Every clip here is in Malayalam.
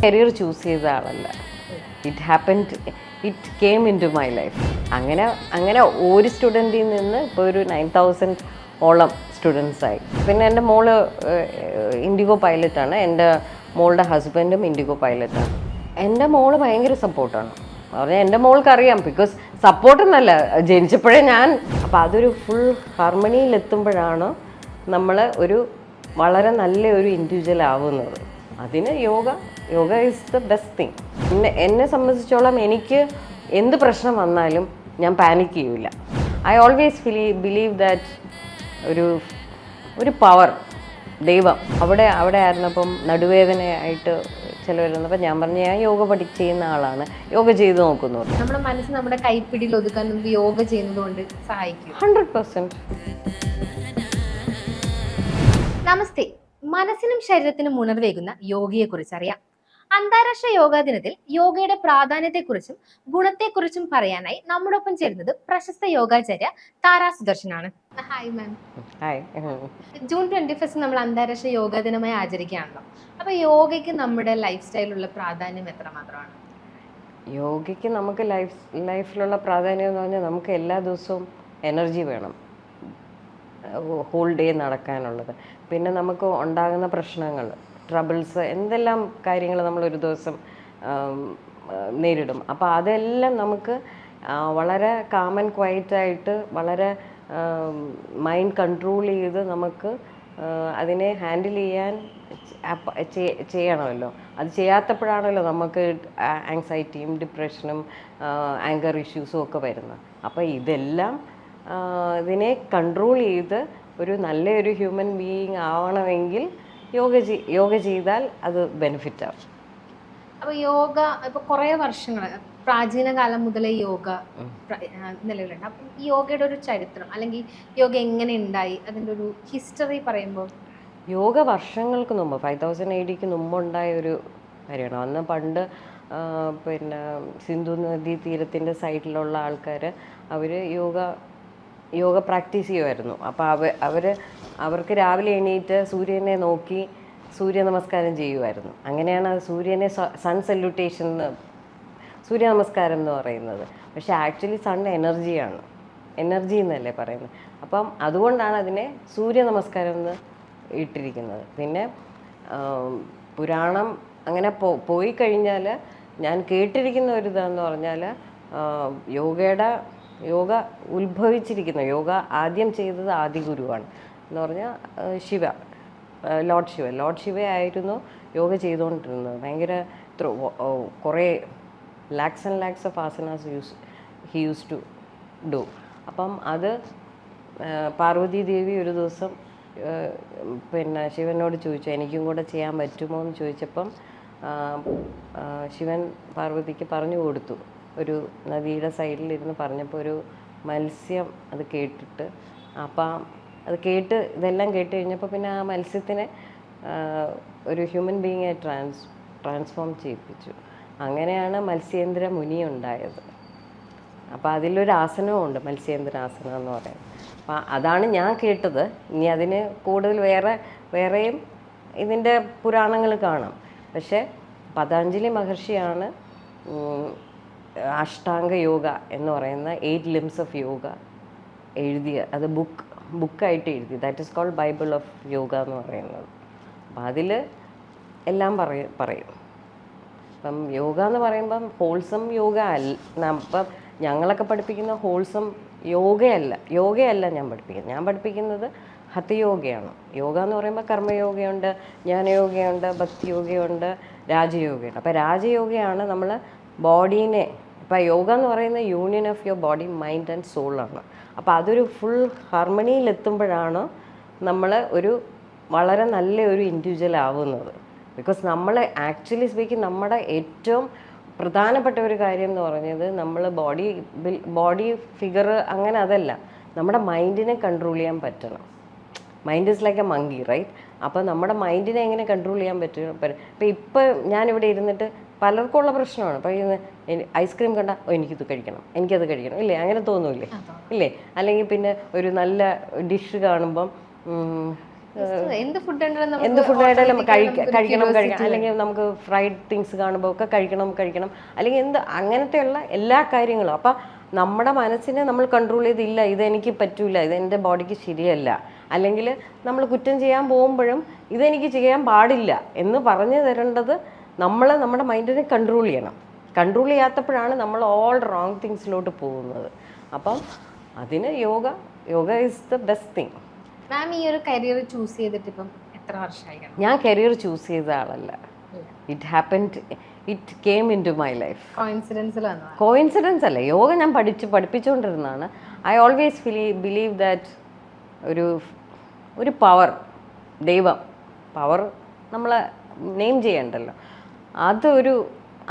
കരിയർ ചൂസ് ചെയ്ത ആളല്ല. It came into my life. അങ്ങനെ ഒരു സ്റ്റുഡൻറ്റിൽ നിന്ന് ഇപ്പോൾ ഒരു 9,000 ഓളം സ്റ്റുഡൻസായി. പിന്നെ എൻ്റെ മോള് ഇൻഡിഗോ പൈലറ്റാണ്. എൻ്റെ മോളുടെ ഹസ്ബൻഡും ഇൻഡിഗോ പൈലറ്റാണ്. എൻ്റെ മോള് ഭയങ്കര സപ്പോർട്ടാണ്. പറഞ്ഞാൽ എൻ്റെ മോൾക്കറിയാം, ബിക്കോസ് സപ്പോർട്ടെന്നല്ല, ജനിച്ചപ്പോഴേ ഞാൻ. അപ്പോൾ അതൊരു ഫുൾ ഹാർമണിയിലെത്തുമ്പോഴാണ് നമ്മൾ ഒരു വളരെ നല്ല ഒരു ഇൻഡിവിജ്വൽ ആവുന്നത്. അതിന് yoga is the best thing. എന്നെ സംബന്ധിച്ചോളം എനിക്ക് എന്ത് പ്രശ്നം വന്നാലും ഞാൻ പാനിക് ചെയ്യില്ല. ഐ ഓൾവേസ് ബിലീവ് ദാറ്റ് ഒരു പവർ, ദൈവം അവിടെ ആയിരുന്നപ്പം നടുവേദനയായിട്ട് ചിലവരുന്നപ്പോൾ ഞാൻ പറഞ്ഞു, ഞാൻ യോഗ ചെയ്യുന്ന ആളാണ്, യോഗ ചെയ്ത് നോക്കുന്നു. നമ്മുടെ മനസ്സ് നമ്മുടെ കൈപ്പിടിയിൽ ഒതുക്കാൻ നമുക്ക് യോഗ ചെയ്യുന്നത് കൊണ്ട് സഹായിക്കും. 100%. നമസ്തേ. മനസ്സിനും ശരീരത്തിനും ഉണർവേകുന്ന യോഗയെക്കുറിച്ച് അറിയാം. അന്താരാഷ്ട്ര യോഗാ ദിനത്തിൽ യോഗയുടെ പ്രാധാന്യത്തെക്കുറിച്ചും ഗുണത്തെക്കുറിച്ചും പറയാനായി നമ്മോടൊപ്പം ചേരുന്നത് പ്രശസ്ത യോഗാചാര്യ താര സുദർശനാണ്. Hi ma'am. ഹായ്. ജൂൺ 21 നമ്മൾ അന്താരാഷ്ട്ര യോഗാ ദിനമായി ആചരിക്കുകയാണല്ലോ. അപ്പോൾ യോഗയ്ക്ക് നമ്മുടെ ലൈഫ് സ്റ്റൈലിലുള്ള പ്രാധാന്യം എത്രമാത്രമാണ്? യോഗയ്ക്ക് നമുക്ക് ലൈഫിലുള്ള പ്രാധാന്യം എന്ന് പറഞ്ഞാൽ നമുക്ക് എല്ലാ ദിവസവും എനർജി വേണം, ഹോൾ ഡേ നടക്കാനുള്ളത്. പിന്നെ നമുക്ക് ഉണ്ടാകുന്ന പ്രശ്നങ്ങൾ, ട്രബിൾസ്, എന്തെല്ലാം കാര്യങ്ങൾ നമ്മളൊരു ദിവസം നേരിടും. അപ്പോൾ അതെല്ലാം നമുക്ക് വളരെ കാം ആൻഡ് ക്വയറ്റായിട്ട്, വളരെ മൈൻഡ് കൺട്രോൾ ചെയ്ത് നമുക്ക് അതിനെ ഹാൻഡിൽ ചെയ്യണമല്ലോ. അത് ചെയ്യാത്തപ്പോഴാണല്ലോ നമുക്ക് ആങ്സൈറ്റിയും ഡിപ്രഷനും ആങ്കർ ഇഷ്യൂസും ഒക്കെ വരുന്നത്. അപ്പോൾ ഇതെല്ലാം ഇതിനെ കൺട്രോൾ ചെയ്ത് ഒരു നല്ലൊരു ഹ്യൂമൻ ബീയിങ് ആവണമെങ്കിൽ യോഗ ചെയ്താൽ അത് ബെനിഫിറ്റ് ആവും. അപ്പോൾ യോഗ ഇപ്പോൾ കുറേ വർഷങ്ങൾ, പ്രാചീന കാലം മുതലേ യോഗ നിലവിലുണ്ട്. അപ്പം ഈ യോഗയുടെ ഒരു ചരിത്രം, അല്ലെങ്കിൽ യോഗ എങ്ങനെ ഉണ്ടായി, അതിൻ്റെ ഒരു ഹിസ്റ്ററി പറയുമ്പോൾ? യോഗ വർഷങ്ങൾക്ക് മുമ്പ് 5000 AD മുമ്പുണ്ടായ ഒരു കാര്യമാണ്. അന്ന് പണ്ട് പിന്നെ സിന്ധു നദീ തീരത്തിൻ്റെ സൈഡിലുള്ള ആൾക്കാർ അവർ യോഗ പ്രാക്ടീസ് ചെയ്യുമായിരുന്നു. അപ്പോൾ അവർക്ക് രാവിലെ എണീറ്റ് സൂര്യനെ നോക്കി സൂര്യ നമസ്കാരം ചെയ്യുമായിരുന്നു. അങ്ങനെയാണ് അത് സൂര്യനെ സൺ സല്യൂട്ടേഷൻ, സൂര്യ നമസ്കാരം എന്ന് പറയുന്നത്. പക്ഷേ ആക്ച്വലി സൺ എനർജി എന്നല്ലേ പറയുന്നത്. അപ്പം അതുകൊണ്ടാണ് അതിനെ സൂര്യ നമസ്കാരം എന്ന് ഇട്ടിരിക്കുന്നത്. പിന്നെ പുരാണം അങ്ങനെ പോയി കഴിഞ്ഞാൽ ഞാൻ കേട്ടിരിക്കുന്ന ഒരു ഇതെന്ന് പറഞ്ഞാൽ യോഗ ഉത്ഭവിച്ചിരിക്കുന്ന, യോഗ ആദ്യം ചെയ്തത് ആദിഗുരുവാണ് എന്ന് പറഞ്ഞാൽ ലോർഡ് ശിവയായിരുന്നു യോഗ ചെയ്തുകൊണ്ടിരുന്നത്. ഭയങ്കര കുറേ lakhs and lakhs of asanas he used to do. അപ്പം അത് പാർവതി ദേവി ഒരു ദിവസം പിന്നെ ശിവനോട് ചോദിച്ചു, എനിക്കും കൂടെ ചെയ്യാൻ പറ്റുമോ എന്ന് ചോദിച്ചപ്പം ശിവൻ പാർവതിക്ക് പറഞ്ഞു കൊടുത്തു. ഒരു നദിയുടെ സൈഡിലിരുന്ന് പറഞ്ഞപ്പോൾ ഒരു മത്സ്യം അത് കേട്ടിട്ട്, അപ്പം ഇതെല്ലാം കേട്ട് കഴിഞ്ഞപ്പോൾ പിന്നെ ആ മത്സ്യത്തിനെ ഒരു ഹ്യൂമൻ ബീയിങ്ങായി ട്രാൻസ്ഫോം ചെയ്യിപ്പിച്ചു. അങ്ങനെയാണ് മത്സ്യേന്ദ്ര മുനി ഉണ്ടായത്. അപ്പോൾ അതിലൊരു ആസനവും ഉണ്ട്, മത്സ്യേന്ദ്രാസനം എന്ന് പറയുന്നത്. അപ്പം അതാണ് ഞാൻ കേട്ടത്. ഇനി അതിന് കൂടുതൽ വേറെയും ഇതിൻ്റെ പുരാണങ്ങൾ കാണാം. പക്ഷേ പതഞ്ജലി മഹർഷിയാണ് അഷ്ടാംഗ യോഗ എന്ന് പറയുന്ന 8 limbs ഓഫ് യോഗ എഴുതിയ, അത് ബുക്കായിട്ട് എഴുതി. That is called Bible of yoga എന്ന് പറയുന്നത്. അപ്പം അതിൽ എല്ലാം പറയും. അപ്പം യോഗ എന്ന് പറയുമ്പം ഹോൾസം യോഗ അല്ല. ഇപ്പം ഞങ്ങളൊക്കെ പഠിപ്പിക്കുന്ന ഹോൾസം യോഗയല്ല ഞാൻ പഠിപ്പിക്കുന്നത് ഹഠയോഗയാണ്. യോഗ എന്ന് പറയുമ്പോൾ കർമ്മയോഗയുണ്ട്, ജ്ഞാനയോഗയുണ്ട്, ഭക്തിയോഗയുണ്ട്, രാജയോഗയുണ്ട്. അപ്പോൾ രാജയോഗയാണ് നമ്മൾ ബോഡീനെ, ഇപ്പോൾ യോഗ എന്ന് പറയുന്ന union of your body, mind and സോളാണ്. അപ്പോൾ അതൊരു ഫുൾ ഹാർമണിയിലെത്തുമ്പോഴാണ് നമ്മൾ വളരെ നല്ല ഒരു ഇൻഡിവിജ്വൽ ആവുന്നത്. ബിക്കോസ് നമ്മൾ ആക്ച്വലി സ്പീക്കിംഗ് നമ്മുടെ ഏറ്റവും പ്രധാനപ്പെട്ട ഒരു കാര്യം എന്ന് പറഞ്ഞത് നമ്മൾ ബോഡി ഫിഗർ അങ്ങനെ അതല്ല, നമ്മുടെ മൈൻഡിനെ കൺട്രോൾ ചെയ്യാൻ പറ്റണം. Mind is like a monkey, right? അപ്പോൾ നമ്മുടെ മൈൻഡിനെ എങ്ങനെ കൺട്രോൾ ചെയ്യാൻ പറ്റും? ഇപ്പം ഞാനിവിടെ ഇരുന്നിട്ട് പലർക്കുള്ള പ്രശ്നമാണ്. അപ്പോൾ ഐസ്ക്രീം കണ്ടാൽ എനിക്കത് കഴിക്കണം ഇല്ലേ? അങ്ങനെ തോന്നൂല്ലേ? ഇല്ലേ? അല്ലെങ്കിൽ പിന്നെ ഒരു നല്ല ഡിഷ് കാണുമ്പം എന്ത് ഫുഡ് എന്ത് ഫുഡ് ആയിട്ടാലും കഴിക്കണം അല്ലെങ്കിൽ നമുക്ക് ഫ്രൈഡ് തിങ്സ് കാണുമ്പോൾ ഒക്കെ കഴിക്കണം അല്ലെങ്കിൽ അങ്ങനത്തെയുള്ള എല്ലാ കാര്യങ്ങളും. അപ്പം നമ്മുടെ മനസ്സിനെ നമ്മൾ കൺട്രോൾ ചെയ്തില്ല, ഇതെനിക്ക് പറ്റൂല, ഇതെൻ്റെ ബോഡിക്ക് ശരിയല്ല, അല്ലെങ്കിൽ നമ്മൾ കുറ്റം ചെയ്യാൻ പോകുമ്പോഴും ഇതെനിക്ക് ചെയ്യാൻ പാടില്ല എന്ന് പറഞ്ഞു തരേണ്ടത് നമ്മുടെ മൈൻഡിനെ കൺട്രോൾ ചെയ്യണം. കൺട്രോൾ ചെയ്യാത്തപ്പോഴാണ് നമ്മൾ ഓൾ റോങ് തിങ്സിലോട്ട് പോകുന്നത്. അപ്പം അതിന് yoga is the best thing. Ma'am ഈ ഒരു കരിയർ ചൂസ് ചെയ്തിട്ട് ഇപ്പം എത്ര വർഷമായി? ഞാൻ കരിയർ ചൂസ് ചെയ്ത ആളല്ല. It came into my life. Coincidence അല്ല, യോഗ ഞാൻ പഠിപ്പിച്ചുകൊണ്ടിരുന്നതാണ്. ഐ ഓൾവേസ് ബിലീവ് ദാറ്റ് ഒരു പവർ, ദൈവം പവർ നമ്മളെ നെയിം ചെയ്യണ്ടല്ലോ,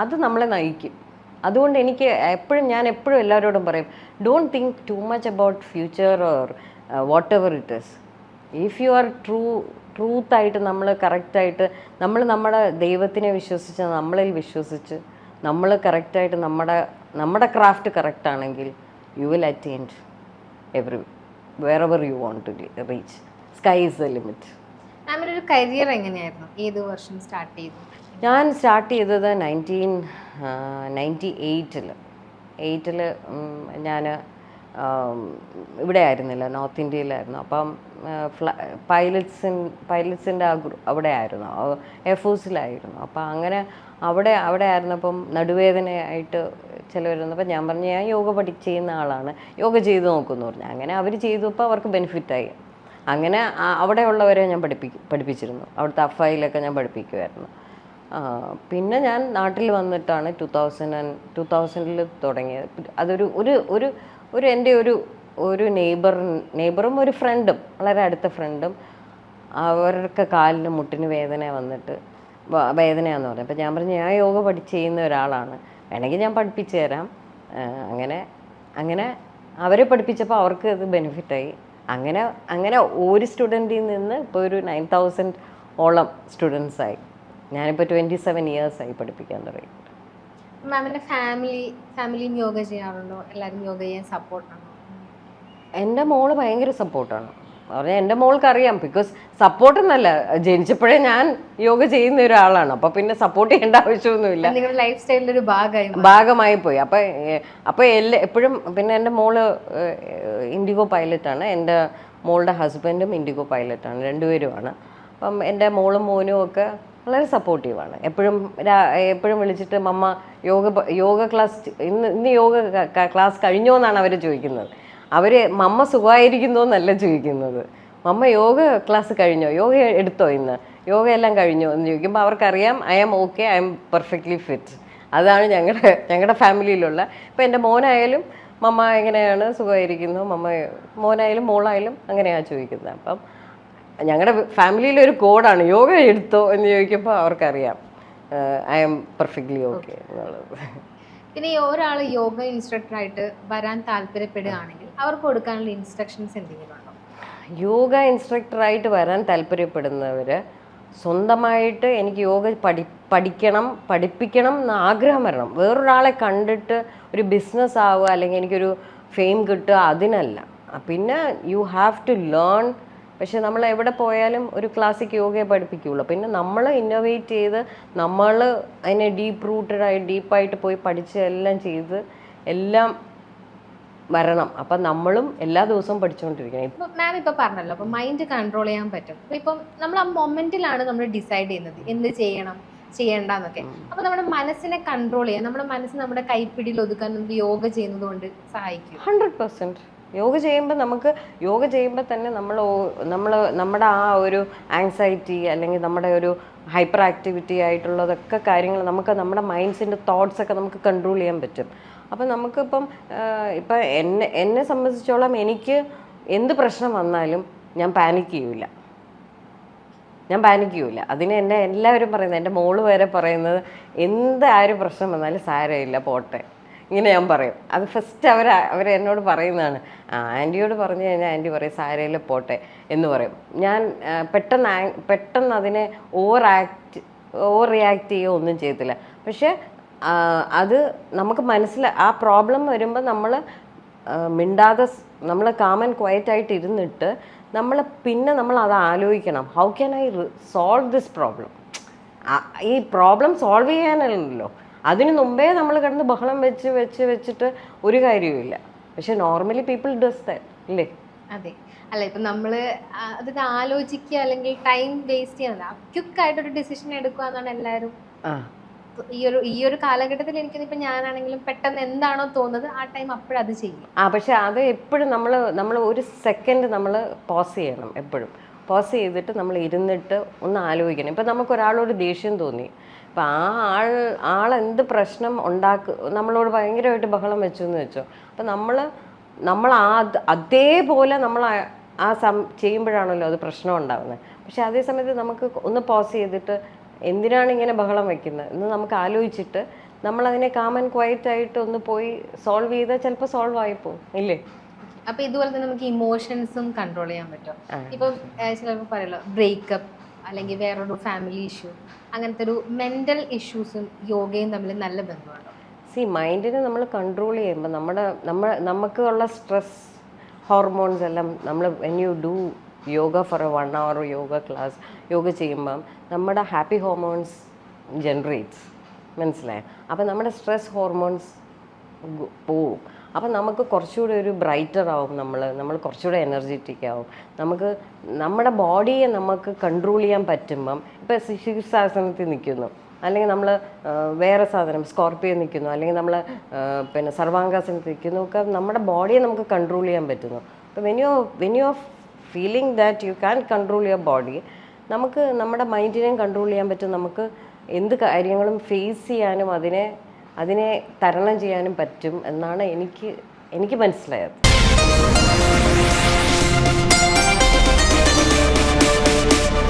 അത് നമ്മളെ നയിക്കും. അതുകൊണ്ട് ഞാൻ എപ്പോഴും എല്ലാവരോടും പറയും, don't think too much about future or whatever it is. If you are ട്രൂത്തായിട്ട് നമ്മൾ കറക്റ്റായിട്ട് നമ്മുടെ ദൈവത്തിനെ വിശ്വസിച്ച് നമ്മളിൽ വിശ്വസിച്ച് നമ്മൾ കറക്റ്റായിട്ട് നമ്മുടെ ക്രാഫ്റ്റ് കറക്റ്റ് ആണെങ്കിൽ you will attain wherever you want to reach. Sky is the limit. മാമിൻ്റെ ഒരു കരിയർ എങ്ങനെയായിരുന്നു? ഏത് വർഷം സ്റ്റാർട്ട് ചെയ്തു? ഞാൻ സ്റ്റാർട്ട് ചെയ്തത് 1998 ഞാൻ ഇവിടെ ആയിരുന്നില്ല, നോർത്ത് ഇന്ത്യയിലായിരുന്നു. അപ്പം പൈലറ്റ്സിൻ്റെ അവിടെ ആയിരുന്നു, എയർഫോഴ്സിലായിരുന്നു. അപ്പം അങ്ങനെ അവിടെ ആയിരുന്നപ്പം നടുവേദനയായിട്ട് ചിലവർ വന്നപ്പോൾ ഞാൻ പറഞ്ഞു ഞാൻ യോഗ ചെയ്യുന്ന ആളാണ്, യോഗ ചെയ്ത് നോക്കുമെന്ന് പറഞ്ഞു. അങ്ങനെ അവർ ചെയ്തപ്പോൾ അവർക്ക് ബെനിഫിറ്റായി. അങ്ങനെ അവിടെയുള്ളവരെ ഞാൻ പഠിപ്പിച്ചിരുന്നു. അവിടുത്തെ അഫായിലൊക്കെ ഞാൻ പഠിപ്പിക്കുമായിരുന്നു. പിന്നെ ഞാൻ നാട്ടിൽ വന്നിട്ടാണ് 2000 തുടങ്ങിയത്. അതൊരു എൻ്റെ ഒരു നെയ്ബറും ഒരു ഫ്രണ്ടും, വളരെ അടുത്ത ഫ്രണ്ടും, അവർക്ക് കാലിന് മുട്ടിന് വേദനയാന്ന് പറഞ്ഞു. അപ്പോൾ ഞാൻ പറഞ്ഞു ഞാൻ യോഗ ചെയ്യുന്ന ഒരാളാണ്, വേണമെങ്കിൽ ഞാൻ പഠിപ്പിച്ചു തരാം. അങ്ങനെ അവരെ പഠിപ്പിച്ചപ്പോൾ അവർക്ക് ഇത് ബെനിഫിറ്റായി. അങ്ങനെ ഒരു സ്റ്റുഡൻറ്റിൽ നിന്ന് ഇപ്പോൾ ഒരു 9000 ഓളം സ്റ്റുഡൻസായി. ഞാനിപ്പോൾ 27 ഇയേഴ്സായി പഠിപ്പിക്കാൻ തുടങ്ങി. മാമിൻ്റെ ഫാമിലിയും യോഗ ചെയ്യാറുണ്ടോ? എല്ലാവരും യോഗ ചെയ്യാൻ സപ്പോർട്ടാണോ? എൻ്റെ മോള് ഭയങ്കര സപ്പോർട്ടാണ്. പറഞ്ഞാൽ എൻ്റെ മോൾക്ക് അറിയാം, ബിക്കോസ് സപ്പോർട്ടെന്നല്ല, ജനിച്ചപ്പോഴേ ഞാൻ യോഗ ചെയ്യുന്ന ഒരാളാണ്. അപ്പോൾ പിന്നെ സപ്പോർട്ട് ചെയ്യേണ്ട ആവശ്യമൊന്നുമില്ല, നിങ്ങളുടെ ലൈഫ് സ്റ്റൈലിൻ്റെ ഒരു ഭാഗമായി പോയി. അപ്പോൾ എപ്പോഴും പിന്നെ എൻ്റെ മോള് ഇൻഡിഗോ പൈലറ്റാണ്, എൻ്റെ മോളുടെ ഹസ്ബൻഡും ഇൻഡിഗോ പൈലറ്റാണ്, രണ്ടുപേരുമാണ്. അപ്പം എൻ്റെ മോളും മോനും ഒക്കെ വളരെ സപ്പോർട്ടീവാണ്. എപ്പോഴും വിളിച്ചിട്ട് മമ്മ യോഗ ക്ലാസ് ഇന്ന് യോഗ ക്ലാസ് കഴിഞ്ഞോ എന്നാണ് അവർ ചോദിക്കുന്നത്. മമ്മ സുഖമായിരിക്കുന്നോ എന്നല്ല ചോദിക്കുന്നത്, മമ്മ യോഗ ക്ലാസ് കഴിഞ്ഞോ, യോഗ എടുത്തോ, ഇന്ന് യോഗ എല്ലാം കഴിഞ്ഞോ എന്ന് ചോദിക്കുമ്പോൾ അവർക്കറിയാം I am okay, I am perfectly fit. അതാണ് ഞങ്ങളുടെ ഫാമിലിയിലുള്ള. ഇപ്പം എൻ്റെ മോനായാലും മമ്മ എങ്ങനെയാണ്, സുഖമായിരിക്കുന്നു, മോനായാലും മോളായാലും അങ്ങനെയാണ് ചോദിക്കുന്നത്. അപ്പം ഞങ്ങളുടെ ഫാമിലിയിലൊരു കോഡാണ്, യോഗ എടുത്തോ എന്ന് ചോദിക്കുമ്പോൾ അവർക്കറിയാം ഐ ആം പെർഫെക്റ്റ്ലി ഓക്കെ എന്നുള്ളത്. പിന്നെ ഒരാൾ യോഗ ഇൻസ്ട്രക്ടറായിട്ട് വരാൻ താല്പര്യപ്പെടുകയാണെങ്കിൽ അവർക്ക് കൊടുക്കാനുള്ള ഇൻസ്ട്രക്ഷൻസ് എന്തെങ്കിലും ഉണ്ടോ? യോഗ ഇൻസ്ട്രക്ടറായിട്ട് വരാൻ താല്പര്യപ്പെടുന്നവർ സ്വന്തമായിട്ട് എനിക്ക് യോഗ പഠിപ്പിക്കണം എന്ന് ആഗ്രഹം വരണം. വേറൊരാളെ കണ്ടിട്ട് ഒരു ബിസിനസ് ആവുക അല്ലെങ്കിൽ എനിക്കൊരു ഫെയിം കിട്ടുക, അതിനല്ല. പിന്നെ യു ഹാവ് ടു ലേൺ. പക്ഷെ നമ്മൾ എവിടെ പോയാലും ഒരു ക്ലാസിക് യോഗയെ പഠിപ്പിക്കുകയുള്ളൂ. പിന്നെ നമ്മൾ ഇന്നോവേറ്റ് ചെയ്ത് നമ്മൾ അതിനെ ഡീപ്പായിട്ട് പോയി പഠിച്ച് എല്ലാം ചെയ്ത് എല്ലാം വരണം. അപ്പം നമ്മളും എല്ലാ ദിവസവും പഠിച്ചുകൊണ്ടിരിക്കണം. മാം ഇപ്പം പറഞ്ഞല്ലോ, അപ്പം മൈൻഡ് കൺട്രോൾ ചെയ്യാൻ പറ്റും. ഇപ്പം നമ്മൾ ആ മൊമെന്റിലാണ് നമ്മൾ ഡിസൈഡ് ചെയ്യുന്നത് എന്ത് ചെയ്യണം ചെയ്യേണ്ടെന്നൊക്കെ. അപ്പം നമ്മുടെ മനസ്സിനെ കൺട്രോൾ ചെയ്യാൻ, നമ്മുടെ മനസ്സ് നമ്മുടെ കൈപ്പിടിയിൽ ഒതുക്കാൻ നമുക്ക് യോഗ ചെയ്യുന്നത് കൊണ്ട് സഹായിക്കും. 100%. യോഗ ചെയ്യുമ്പോൾ തന്നെ നമ്മുടെ ആ ഒരു ആങ്സൈറ്റി അല്ലെങ്കിൽ നമ്മുടെ ഒരു ഹൈപ്പർ ആക്ടിവിറ്റി ആയിട്ടുള്ളതൊക്കെ കാര്യങ്ങൾ നമ്മുടെ മൈൻഡ്സിൻ്റെ തോട്ട്സൊക്കെ നമുക്ക് കൺട്രോൾ ചെയ്യാൻ പറ്റും. അപ്പം നമുക്കിപ്പം എന്നെ സംബന്ധിച്ചോളം എനിക്ക് എന്ത് പ്രശ്നം വന്നാലും ഞാൻ പാനിക് ചെയ്യൂല. അതിന് എന്നെ എല്ലാവരും പറയുന്നത്, എൻ്റെ മോള് വരെ പറയുന്നത്, ആരും പ്രശ്നം വന്നാലും സാരമില്ല പോട്ടെ, ഇങ്ങനെ ഞാൻ പറയും. അത് ഫസ്റ്റ് അവർ എന്നോട് പറയുന്നതാണ്. ആൻറ്റിയോട് പറഞ്ഞു കഴിഞ്ഞാൽ ആൻറ്റി പറയും സാരയില്ല പോട്ടെ എന്ന് പറയും. ഞാൻ പെട്ടെന്ന് അതിനെ ഓവർ റിയാക്ട് ചെയ്യുകയോ ഒന്നും ചെയ്യത്തില്ല. പക്ഷെ അത് നമുക്ക് ആ പ്രോബ്ലം വരുമ്പോൾ നമ്മൾ മിണ്ടാതെ നമ്മൾ കാം ആൻഡ് ക്വയറ്റ് ആയിട്ട് ഇരുന്നിട്ട് പിന്നെ നമ്മൾ അത് ആലോചിക്കണം, how can I solve this problem. ഈ പ്രോബ്ലം സോൾവ് ചെയ്യാനല്ലോ, അതിന് മുമ്പേ നമ്മൾ കിടന്ന് ബഹളം വെച്ചിട്ട് ഒരു കാര്യവുമില്ല. പക്ഷെ നോർമലി പീപ്പിൾ ഡസ് ദാറ്റ് ഇല്ലേ? അതെ, അല്ല ഇപ്പൊ നമ്മള് അതിന് ആലോചിക്കുക അല്ലെങ്കിൽ ടൈം വേസ്റ്റ് ചെയ്യാനല്ല, ക്വിക്കായിട്ടൊരു ഡിസിഷൻ എടുക്കുക എന്നാണ് എല്ലാവരും. ഈ ഒരു കാലഘട്ടത്തിൽ എനിക്കിപ്പോ ഞാനാണെങ്കിലും പെട്ടെന്ന് എന്താണോ തോന്നുന്നത് ആ ടൈം അപ്പോഴത് ചെയ്യും. പക്ഷെ അത് എപ്പോഴും നമ്മൾ ഒരു സെക്കൻഡ് നമ്മൾ പോസ് ചെയ്യണം. എപ്പോഴും പോസ് ചെയ്തിട്ട് നമ്മൾ ഇരുന്നിട്ട് ഒന്ന് ആലോചിക്കണം. ഇപ്പം നമുക്കൊരാളോട് ദേഷ്യം തോന്നി, അപ്പം ആളെന്ത് പ്രശ്നം നമ്മളോട് ഭയങ്കരമായിട്ട് ബഹളം വെച്ചു എന്ന് വെച്ചോ, അപ്പം നമ്മൾ അതേപോലെ നമ്മൾ ചെയ്യുമ്പോഴാണല്ലോ അത് പ്രശ്നം ഉണ്ടാകുന്നത്. പക്ഷെ അതേ സമയത്ത് നമുക്ക് ഒന്ന് പോസ് ചെയ്തിട്ട് എന്തിനാണ് ഇങ്ങനെ ബഹളം വയ്ക്കുന്നത് എന്ന് നമുക്ക് ആലോചിച്ചിട്ട് നമ്മളതിനെ കാം ആൻഡ് ക്വയറ്റ് ആയിട്ട് ഒന്ന് പോയി സോൾവ് ചെയ്താൽ ചിലപ്പോൾ സോൾവ് ആയിപ്പോവും ഇല്ലേ? അപ്പൊ ഇതുപോലെ തന്നെ നമുക്ക് ഇമോഷൻസും കൺട്രോൾ ചെയ്യാൻ പറ്റും. ഇപ്പം ചിലപ്പോൾ പറയല്ലോ ബ്രേക്കപ്പ് അല്ലെങ്കിൽ വേറൊരു ഫാമിലി ഇഷ്യൂ, അങ്ങനത്തെ ഒരു മെന്റൽ ഇഷ്യൂസും യോഗയും തമ്മിൽ നല്ല ബന്ധമുണ്ടോ? മൈൻഡിനെ നമ്മൾ കൺട്രോൾ ചെയ്യുമ്പോൾ നമുക്കുള്ള സ്ട്രെസ് ഹോർമോൺസ് എല്ലാം when you do yoga for a 1 hour yoga class yoga ചെയ്യുമ്പം നമ്മുടെ ഹാപ്പി ഹോർമോൺസ് ജനറേറ്റ്സ്, മനസ്സിലായോ? അപ്പം നമ്മുടെ സ്ട്രെസ് ഹോർമോൺസ് പോവും. അപ്പം നമുക്ക് കുറച്ചുകൂടി ഒരു ബ്രൈറ്റർ ആവും, നമ്മൾ കുറച്ചുകൂടെ എനർജറ്റിക് ആവും. നമ്മുടെ ബോഡിയെ നമുക്ക് കൺട്രോൾ ചെയ്യാൻ പറ്റുമ്പം, ഇപ്പം ശീർഷാസനത്തിൽ നിൽക്കുന്നു, അല്ലെങ്കിൽ നമ്മൾ വേറെ സാധനം സ്കോർപ്പിയോ നിൽക്കുന്നു, അല്ലെങ്കിൽ നമ്മൾ പിന്നെ സർവാംഗാസനത്തിൽ നിൽക്കുന്നു, ഒക്കെ നമ്മുടെ ബോഡിയെ നമുക്ക് കൺട്രോൾ ചെയ്യാൻ പറ്റുന്നു. അപ്പോൾ when you are feeling that you can control your body, നമുക്ക് നമ്മുടെ മൈൻഡിനെയും കൺട്രോൾ ചെയ്യാൻ പറ്റും. നമുക്ക് എന്ത് കാര്യങ്ങളും ഫേസ് ചെയ്യാനും അതിനെ തരണം ചെയ്യാനും പറ്റും എന്നാണ് എനിക്ക് മനസ്സിലായത്.